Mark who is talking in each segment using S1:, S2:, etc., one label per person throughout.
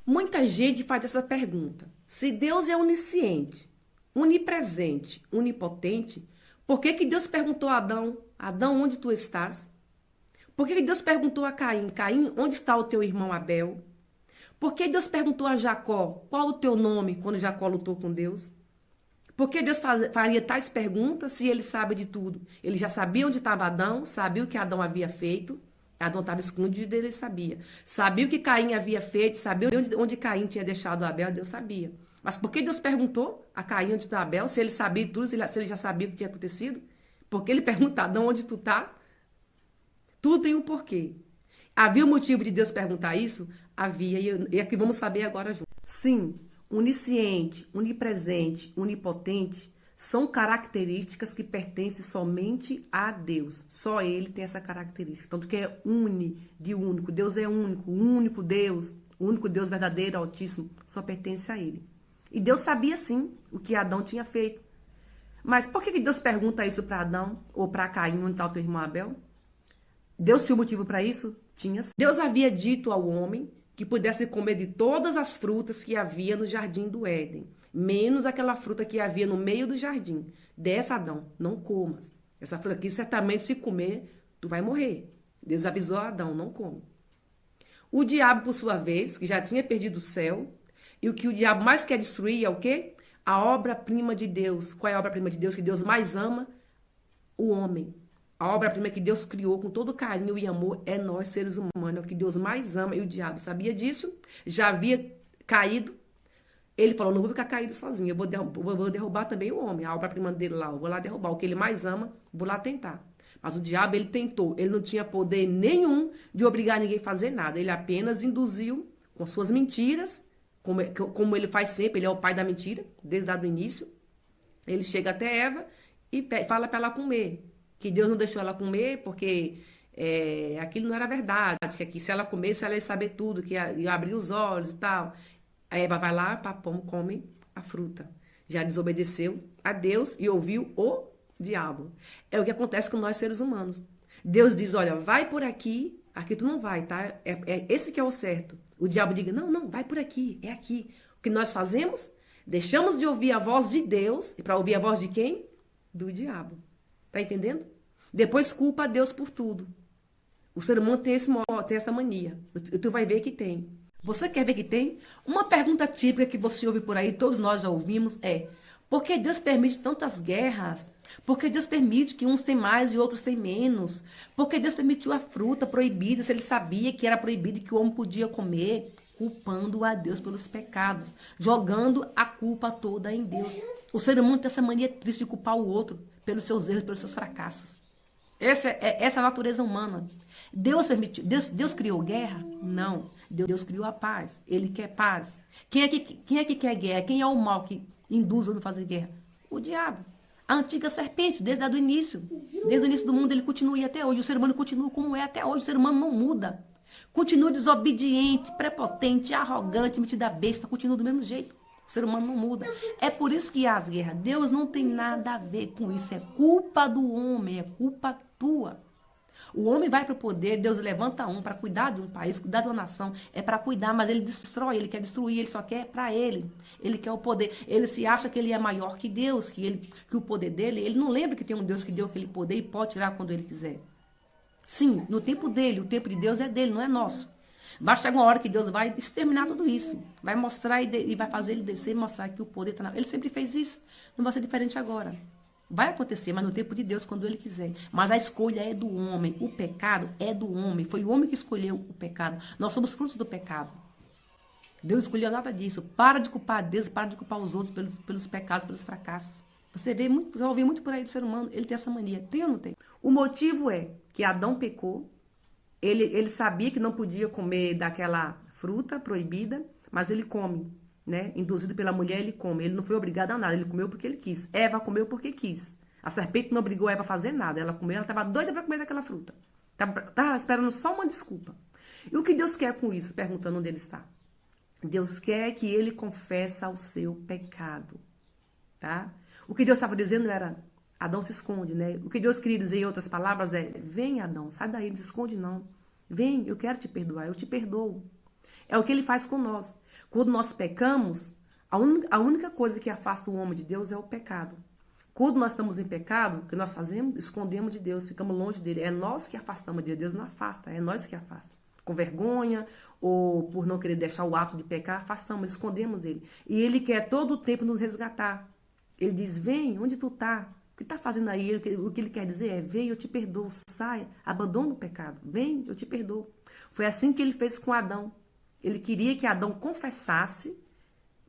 S1: Muita gente faz essa pergunta. Se Deus é onisciente, onipresente, onipotente, por que que Deus perguntou a Adão, Adão, onde tu estás? Por que que Deus perguntou a Caim, Caim, onde está o teu irmão Abel? Por que Deus perguntou a Jacó, qual o teu nome, quando Jacó lutou com Deus? Por que Deus faria tais perguntas se ele sabe de tudo? Ele já sabia onde estava Adão, sabia o que Adão havia feito. Adão estava escondido, ele sabia. Sabia o que Caim havia feito, sabia onde Caim tinha deixado Abel, Deus sabia. Mas por que Deus perguntou a Caim onde está Abel, se ele sabia de tudo, se ele já sabia o que tinha acontecido? Por que ele pergunta, Adão, onde tu está? Tudo tem um porquê. Havia um motivo de Deus perguntar isso? Havia, e é que vamos saber agora juntos. Sim, onisciente, onipresente, onipotente são características que pertencem somente a Deus. Só Ele tem essa característica. Tanto que é de único. Deus é único, o único Deus verdadeiro, altíssimo, só pertence a Ele. E Deus sabia sim o que Adão tinha feito. Mas por que Deus pergunta isso para Adão ou para Caim, onde está o teu irmão Abel? Deus tinha um motivo para isso? Tinha. Deus havia dito ao homem que pudesse comer de todas as frutas que havia no jardim do Éden, menos aquela fruta que havia no meio do jardim. Dessa, Adão, não comas. Essa fruta aqui, certamente, se comer, tu vai morrer. Deus avisou a Adão, não come. O diabo, por sua vez, que já tinha perdido o céu, e o que o diabo mais quer destruir é o quê? A obra-prima de Deus. Qual é a obra-prima de Deus que Deus mais ama? O homem. A obra-prima que Deus criou com todo carinho e amor é nós, seres humanos. É o que Deus mais ama. E o diabo sabia disso, já havia caído. Ele falou, não vou ficar caído sozinho, eu vou derrubar também o homem, a obra-prima dele lá. Eu vou lá derrubar o que ele mais ama, vou lá tentar. Mas o diabo, ele tentou. Ele não tinha poder nenhum de obrigar ninguém a fazer nada. Ele apenas induziu com suas mentiras, como ele faz sempre. Ele é o pai da mentira, desde lá do início. Ele chega até Eva e fala para ela comer. Que Deus não deixou ela comer porque aquilo não era verdade. Que se ela comesse, ela ia saber tudo, que ia abrir os olhos e tal. A Eva vai lá, papão, come a fruta. Já desobedeceu a Deus e ouviu o diabo. É o que acontece com nós, seres humanos. Deus diz, olha, vai por aqui tu não vai, tá? Esse que é o certo. O diabo diga, não, vai por aqui, é aqui. O que nós fazemos? Deixamos de ouvir a voz de Deus, e para ouvir a voz de quem? Do diabo. Tá entendendo? Depois culpa a Deus por tudo. O ser humano tem essa mania. Tu vai ver que tem. Você quer ver que tem? Uma pergunta típica que você ouve por aí, todos nós já ouvimos, é: por que Deus permite tantas guerras? Por que Deus permite que uns têm mais e outros têm menos? Por que Deus permitiu a fruta proibida se ele sabia que era proibido e que o homem podia comer? Culpando a Deus pelos pecados, jogando a culpa toda em Deus. O ser humano tem essa mania triste de culpar o outro pelos seus erros, pelos seus fracassos. Essa é a natureza humana. Deus permitiu, Deus criou guerra? Não. Deus criou a paz. Ele quer paz. Quem é que quer guerra? Quem é o mal que induz a não fazer guerra? O diabo. A antiga serpente, desde o início. Desde o início do mundo, ele continua até hoje. O ser humano continua como é até hoje. O ser humano não muda. Continua desobediente, prepotente, arrogante, metido a besta. Continua do mesmo jeito. O ser humano não muda. É por isso que há as guerras. Deus não tem nada a ver com isso. É culpa do homem, é culpa tua. O homem vai para o poder, Deus levanta um para cuidar de um país, cuidar de uma nação. É para cuidar, mas ele destrói, ele quer destruir, ele só quer para ele. Ele quer o poder. Ele se acha que ele é maior que Deus, que o poder dele. Ele não lembra que tem um Deus que deu aquele poder e pode tirar quando ele quiser. Sim, no tempo dele, o tempo de Deus é dele, não é nosso. Vai chegar uma hora que Deus vai exterminar tudo isso. Vai mostrar e vai fazer ele descer e mostrar que o poder está na... Ele sempre fez isso. Não vai ser diferente agora. Vai acontecer, mas no tempo de Deus, quando ele quiser. Mas a escolha é do homem. O pecado é do homem. Foi o homem que escolheu o pecado. Nós somos frutos do pecado. Deus não escolheu nada disso. Para de culpar Deus, para de culpar os outros pelos pecados, pelos fracassos. Você vai ouvir muito por aí do ser humano. Ele tem essa mania. Tem ou não tem? O motivo é que Adão pecou. Ele sabia que não podia comer daquela fruta proibida, mas ele come, né? Induzido pela mulher, ele come. Ele não foi obrigado a nada, ele comeu porque ele quis. Eva comeu porque quis. A serpente não obrigou Eva a fazer nada. Ela comeu, ela estava doida para comer daquela fruta. Estava esperando só uma desculpa. E o que Deus quer com isso? Perguntando onde ele está. Deus quer que ele confesse o seu pecado, tá? O que Deus estava dizendo era: Adão, se esconde, né? O que Deus queria dizer em outras palavras é: vem, Adão, sai daí, não se esconde não. Vem, eu quero te perdoar, eu te perdoo. É o que ele faz com nós. Quando nós pecamos, a única coisa que afasta o homem de Deus é o pecado. Quando nós estamos em pecado, o que nós fazemos? Escondemos de Deus, ficamos longe dele. É nós que afastamos de Deus, não afasta, é nós que afasta. Com vergonha ou por não querer deixar o ato de pecar, afastamos, escondemos ele. E ele quer todo o tempo nos resgatar. Ele diz, vem, onde tu tá? O que tá fazendo aí? O que ele quer dizer é, vem, eu te perdoo, sai, abandona o pecado. Vem, eu te perdoo. Foi assim que ele fez com Adão. Ele queria que Adão confessasse,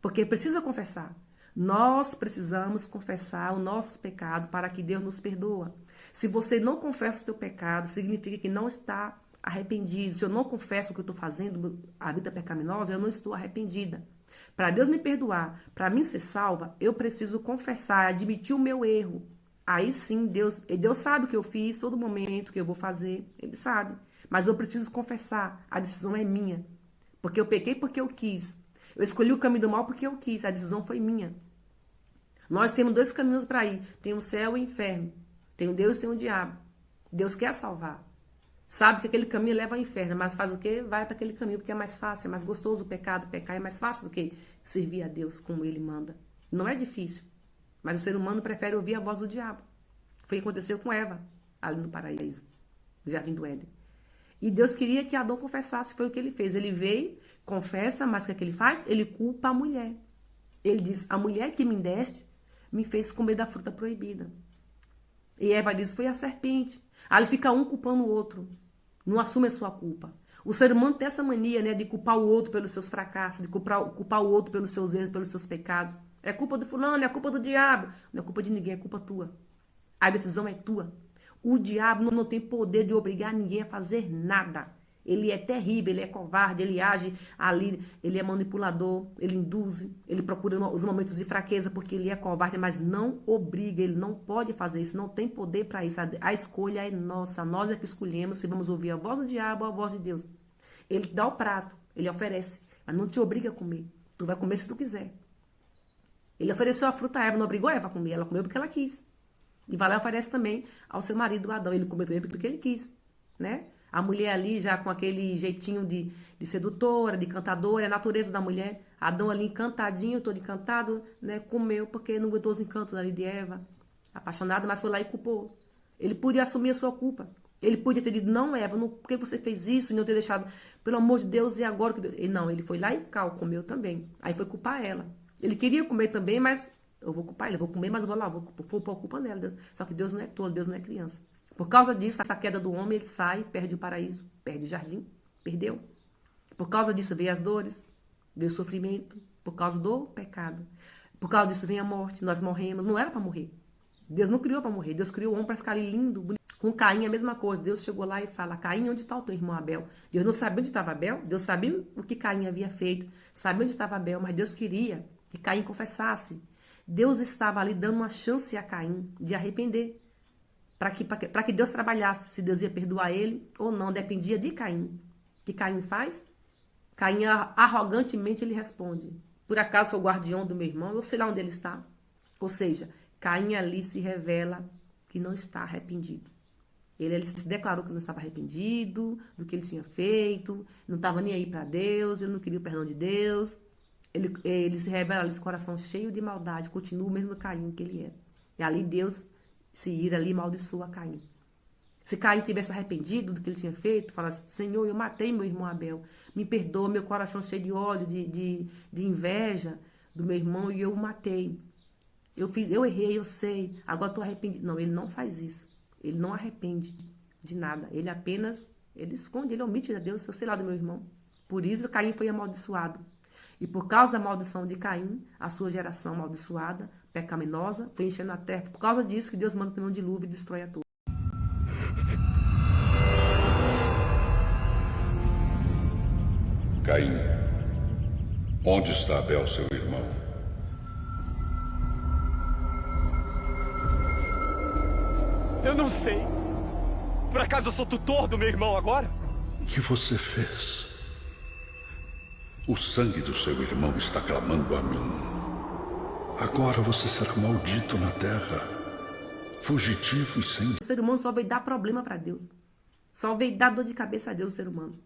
S1: porque precisa confessar. Nós precisamos confessar o nosso pecado para que Deus nos perdoa. Se você não confessa o teu pecado, significa que não está arrependido. Se eu não confesso o que eu estou fazendo, a vida pecaminosa, eu não estou arrependida. Para Deus me perdoar, para mim ser salva, eu preciso confessar, admitir o meu erro. Aí sim, Deus sabe o que eu fiz, todo momento que eu vou fazer, Ele sabe. Mas eu preciso confessar, a decisão é minha. Porque eu pequei porque eu quis. Eu escolhi o caminho do mal porque eu quis, a decisão foi minha. Nós temos dois caminhos para ir, tem o céu e o inferno. Tem o Deus e tem o diabo. Deus quer salvar. Sabe que aquele caminho leva ao inferno, mas faz o quê? Vai para aquele caminho, porque é mais fácil, é mais gostoso o pecado. Pecar é mais fácil do que servir a Deus como Ele manda. Não é difícil, mas o ser humano prefere ouvir a voz do diabo. Foi o que aconteceu com Eva, ali no paraíso, no jardim do Éden. E Deus queria que Adão confessasse, foi o que ele fez. Ele veio, confessa, mas o que é que ele faz? Ele culpa a mulher. Ele diz, a mulher que me deste me fez comer da fruta proibida. E Eva diz, foi a serpente. Aí ele fica um culpando o outro. Não assume a sua culpa. O ser humano tem essa mania, né, de culpar o outro pelos seus fracassos, de culpar o outro pelos seus erros, pelos seus pecados. É culpa do fulano, é culpa do diabo. Não é culpa de ninguém, é culpa tua. A decisão é tua. O diabo não tem poder de obrigar ninguém a fazer nada. Ele é terrível, ele é covarde, ele age ali, ele é manipulador, ele induz, ele procura os momentos de fraqueza porque ele é covarde, mas não obriga, ele não pode fazer isso, não tem poder para isso. A escolha é nossa, nós é que escolhemos se vamos ouvir a voz do diabo ou a voz de Deus. Ele dá o prato, ele oferece, mas não te obriga a comer. Tu vai comer se tu quiser. Ele ofereceu a fruta a Eva, não obrigou a Eva a comer, ela comeu porque ela quis. E vai lá e oferece também ao seu marido Adão, ele comeu também porque ele quis, né? A mulher ali já com aquele jeitinho de sedutora, de cantadora, é a natureza da mulher. Adão ali encantadinho, todo encantado, né? Comeu porque não aguentou os encantos ali de Eva. Apaixonado, mas foi lá e culpou. Ele podia assumir a sua culpa. Ele podia ter dito, não, Eva, não, por que você fez isso? E não ter deixado, pelo amor de Deus, e agora? Não, ele foi lá e comeu também. Aí foi culpar ela. Ele queria comer também, mas eu vou culpar ele, eu vou comer, mas eu vou lá, vou pôr a culpa nela. Só que Deus não é tolo, Deus não é criança. Por causa disso, essa queda do homem, ele sai, perde o paraíso, perde o jardim, perdeu. Por causa disso veio as dores, veio o sofrimento, por causa do pecado. Por causa disso vem a morte, nós morremos, não era para morrer. Deus não criou para morrer, Deus criou o homem para ficar ali lindo, bonito. Com Caim a mesma coisa, Deus chegou lá e fala, Caim, onde está o teu irmão Abel? Deus não sabia onde estava Abel, Deus sabia o que Caim havia feito, sabia onde estava Abel, mas Deus queria que Caim confessasse. Deus estava ali dando uma chance a Caim de arrepender. Para que Deus trabalhasse, se Deus ia perdoar ele ou não, dependia de Caim. O que Caim faz? Caim arrogantemente ele responde, por acaso sou guardião do meu irmão, eu sei lá onde ele está. Ou seja, Caim ali se revela que não está arrependido. Ele se declarou que não estava arrependido do que ele tinha feito, não estava nem aí para Deus, ele não queria o perdão de Deus. Ele se revela ali, esse coração cheio de maldade, continua o mesmo Caim que ele era. E ali Deus se ira ali e amaldiçoa Caim. Se Caim tivesse arrependido do que ele tinha feito, falasse, Senhor, eu matei meu irmão Abel, me perdoa, meu coração cheio de ódio, de inveja do meu irmão e eu o matei. Eu errei, eu sei, agora estou arrependido. Não, ele não faz isso. Ele não arrepende de nada. Ele esconde, ele omite a Deus, eu sei lá do meu irmão. Por isso Caim foi amaldiçoado. E por causa da maldição de Caim, a sua geração amaldiçoada, pecaminosa, foi enchendo a terra. Por causa disso que Deus manda também um dilúvio e destrói a tudo.
S2: Caim, onde está Abel, seu irmão?
S3: Eu não sei. Por acaso eu sou tutor do meu irmão agora?
S2: O que você fez? O sangue do seu irmão está clamando a mim. Agora você será maldito na terra, fugitivo e sem...
S1: O ser humano só veio dar problema para Deus. Só veio dar dor de cabeça a Deus, o ser humano.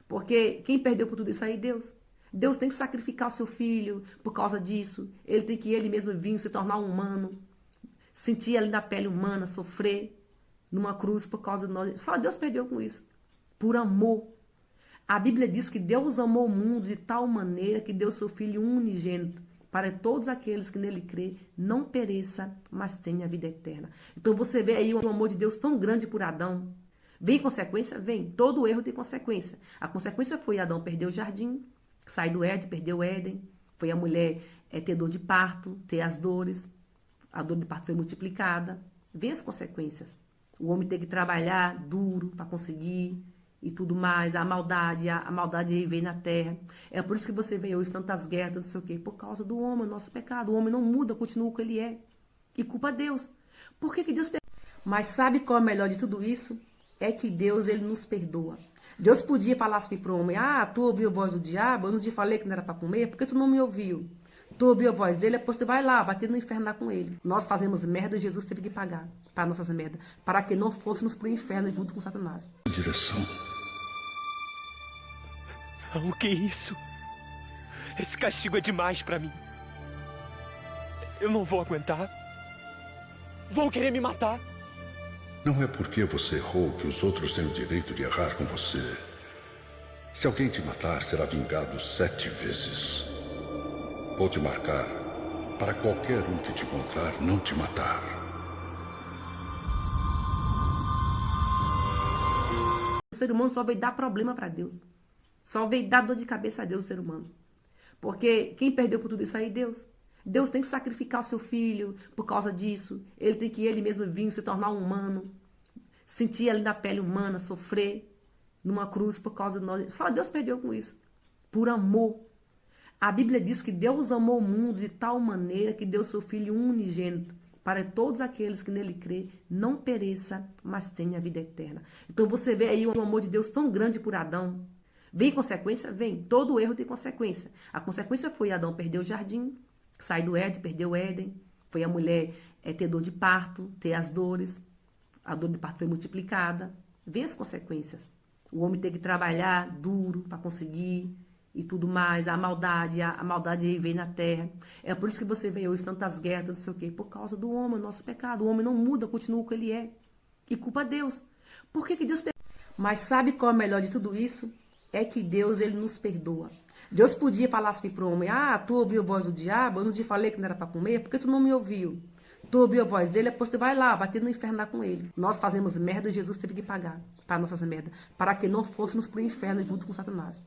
S1: Porque quem perdeu com tudo isso aí? Deus. Deus tem que sacrificar o seu filho por causa disso. Ele tem que ele mesmo vir se tornar um humano. Sentir ali na pele humana, sofrer numa cruz por causa de nós. Só Deus perdeu com isso. Por amor. A Bíblia diz que Deus amou o mundo de tal maneira que deu seu Filho unigênito para todos aqueles que nele crê, não pereça, mas tenha vida eterna. Então você vê aí o amor de Deus tão grande por Adão. Vem consequência? Vem. Todo erro tem consequência. A consequência foi Adão perder o jardim, sair do Éden, perder o Éden. Foi a mulher ter dor de parto, ter as dores. A dor de parto foi multiplicada. Vem as consequências. O homem tem que trabalhar duro para conseguir e tudo mais. A maldade vem na terra. É por isso que você vê hoje tantas guerras, não sei o quê. Por causa do homem, o nosso pecado. O homem não muda, continua o que ele é. E culpa Deus. Por que Deus... Mas sabe qual é o melhor de tudo isso? É que Deus, ele nos perdoa. Deus podia falar assim para o homem, tu ouviu a voz do diabo, eu não te falei que não era para comer, porque tu não me ouviu. Tu ouviu a voz dele, depois tu vai lá, bater no inferno lá com ele. Nós fazemos merda e Jesus teve que pagar para nossas merdas, para que não fôssemos para o inferno junto com Satanás.
S2: Direção.
S3: O que é isso? Esse castigo é demais para mim. Eu não vou aguentar. Vão querer me matar.
S2: Não é porque você errou que os outros têm o direito de errar com você. Se alguém te matar, será vingado 7 vezes. Vou te marcar para qualquer um que te encontrar não te matar.
S1: O ser humano só veio dar problema para Deus. Só veio dar dor de cabeça a Deus, o ser humano. Porque quem perdeu com tudo isso aí? Deus. Deus tem que sacrificar o seu filho por causa disso. Ele tem que ele mesmo vir se tornar um humano. Sentir ali na pele humana, sofrer numa cruz por causa de nós. Só Deus perdeu com isso. Por amor. A Bíblia diz que Deus amou o mundo de tal maneira que deu seu Filho unigênito para todos aqueles que nele crê, não pereça, mas tenha vida eterna. Então você vê aí o amor de Deus tão grande por Adão. Vem consequência? Vem. Todo erro tem consequência. A consequência foi Adão perder o jardim, sair do Éden, perder o Éden. Foi a mulher ter dor de parto, ter as dores. A dor de parto foi multiplicada. Vem as consequências. O homem tem que trabalhar duro para conseguir e tudo mais. A maldade vem na terra. É por isso que você vê hoje tantas guerras, não sei o quê. Por causa do homem, o nosso pecado. O homem não muda, continua o que ele é. E culpa Deus. Por que Deus... Mas sabe qual é o melhor de tudo isso? É que Deus, ele nos perdoa. Deus podia falar assim para o homem, tu ouviu a voz do diabo, eu não te falei que não era para comer, porque tu não me ouviu. Tu ouviu a voz dele, depois tu vai lá, bater no inferno lá com ele. Nós fazemos merda e Jesus teve que pagar para nossas merdas, para que não fôssemos para o inferno junto com Satanás.